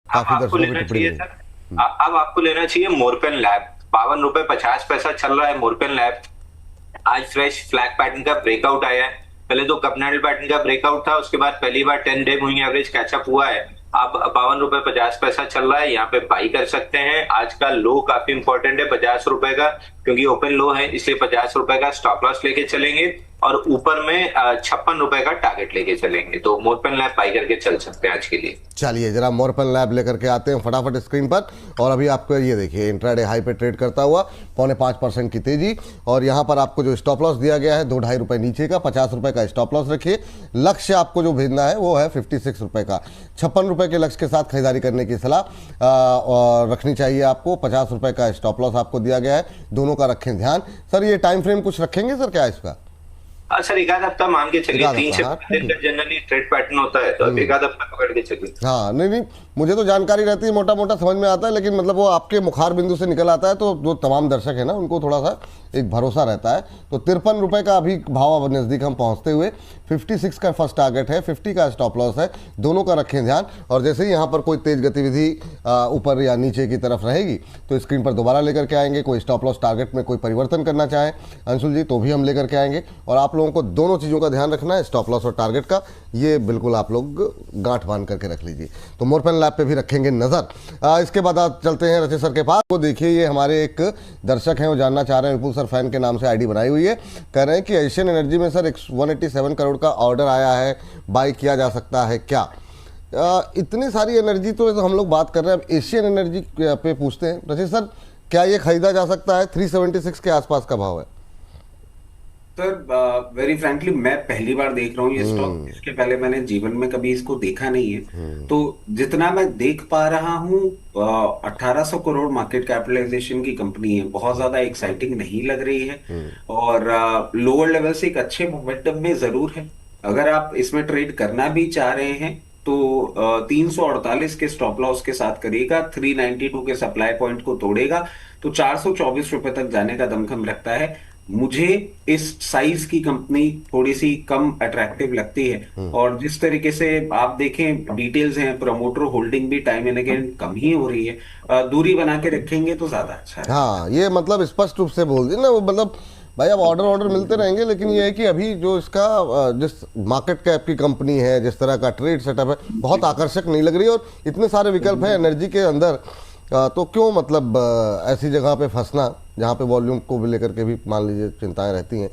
अब काफी आपको दर्शकों की लेना टिप्पणी चाहिए रही। सर, अब आपको लेना चाहिए मोरपेन लैब। 52 रुपए 50 पैसा चल रहा है मोरपेन लैब। आज फ्रेश फ्लैग पैटर्न का ब्रेकआउट आया है। पहले तो कप हैंडल पैटर्न का ब्रेकआउट था, उसके बाद पहली बार 10 डे मूविंग एवरेज कैचअप हुआ है। अब 52 रुपए 50 पैसा चल रहा है, यहाँ पे बाई कर सकते हैं। आज का लो काफी इंपॉर्टेंट है 50 रुपए का, क्योंकि ओपन लो है, इसलिए 50 रुपए का स्टॉप लॉस लेके चलेंगे और ऊपर में 56 रुपए का टारगेट लेके चलेंगे। तो मोरपेन लैब बाई करके चल सकते हैं आज के लिए। चलिए जरा मोरपेन लैब लेकर के आते हैं फटाफट स्क्रीन पर। और अभी आपको ये देखिए इंट्राडे हाई पे ट्रेड करता हुआ 0.5% की तेजी। और यहाँ पर आपको जो स्टॉप लॉस दिया गया है 2-2.5 रुपए नीचे का, 50 रुपए का स्टॉप लॉस रखिए। लक्ष्य आपको जो भेजना है वो है 56 रुपए का। 56 रुपए के लक्ष्य के साथ खरीदारी करने की सलाह और रखनी चाहिए आपको। 50 रुपए का स्टॉप लॉस आपको दिया गया है, दोनों का रखें ध्यान। सर ये टाइम फ्रेम कुछ रखेंगे सर क्या इसका? हाँ सर, एक आध हफ्ता मान के चलिए, एकाध 3 हफ्ता, से हाँ 5 दिन ठीक। का जनरली ट्रेड पैटर्न होता है, तो अब एक आध हफ्ता पकड़ के चलिए। हाँ नहीं नहीं, मुझे तो जानकारी रहती है, मोटा मोटा समझ में आता है, लेकिन मतलब वो आपके मुखार बिंदु से निकल आता है तो जो तमाम दर्शक है ना उनको थोड़ा सा एक भरोसा रहता है। तो 53 रुपए का अभी भाव नज़दीक हम पहुंचते हुए 56 का फर्स्ट टारगेट है, 50 का स्टॉप लॉस है, दोनों का रखें ध्यान। और जैसे ही यहाँ पर कोई तेज गतिविधि ऊपर या नीचे की तरफ रहेगी तो स्क्रीन पर दोबारा लेकर के आएंगे। कोई स्टॉप लॉस टारगेट में कोई परिवर्तन करना चाहें अंशुल जी तो भी हम लेकर के आएंगे। और आप लोगों को दोनों चीज़ों का ध्यान रखना है, स्टॉप लॉस और टारगेट का, ये बिल्कुल आप लोग गांठ बांध करके रख लीजिए। तो मोरपेन लैब पे भी रखेंगे नज़र। इसके बाद आप चलते हैं रचित सर के पास। वो देखिए ये हमारे एक दर्शक हैं, वो जानना चाह रहे हैं, विपुल सर फैन के नाम से आईडी बनाई हुई है, कह रहे हैं कि एशियन एनर्जी में सर 187 करोड़ का ऑर्डर आया है, बाई किया जा सकता है क्या? इतनी सारी एनर्जी तो हम लोग बात कर रहे हैं, अब एशियन एनर्जी पे पूछते हैं रचित सर, क्या ये खरीदा जा सकता है? 376 के आसपास का भाव है सर। वेरी फ्रैंकली मैं पहली बार देख रहा हूँ ये स्टॉक। इसके पहले मैंने जीवन में कभी इसको देखा नहीं है। तो जितना मैं देख पा रहा हूँ 1800 करोड़ मार्केट कैपिटलाइजेशन की कंपनी है, बहुत ज्यादा एक्साइटिंग नहीं लग रही है। और लोअर लेवल से एक अच्छे मोमेंटम में जरूर है। अगर आप इसमें ट्रेड करना भी चाह रहे हैं तो 348 के स्टॉप लॉस के साथ करिएगा, 392 के सप्लाई पॉइंट को तोड़ेगा तो 424 रुपए तक जाने का दमखम रखता है। मुझे इस साइज की कंपनी थोड़ी सी कम अट्रैक्टिव लगती है। और जिस तरीके से आप देखें डिटेल्स हैं, प्रमोटर होल्डिंग भी टाइम एंड अगेन कम ही हो रही है। दूरी बना के रखेंगे तो ज्यादा अच्छा है। हाँ ये मतलब स्पष्ट रूप से बोल दिए ना वो, मतलब भाई अब ऑर्डर मिलते रहेंगे, लेकिन ये है कि अभी जो इसका जिस मार्केट कैप की कंपनी है, जिस तरह का ट्रेड सेटअप है, बहुत आकर्षक नहीं लग रही। और इतने सारे विकल्प हैं एनर्जी के अंदर, तो क्यों मतलब ऐसी जगह पे फंसना जहाँ पे वॉल्यूम को भी लेकर के भी मान लीजिए चिंताएं रहती हैं।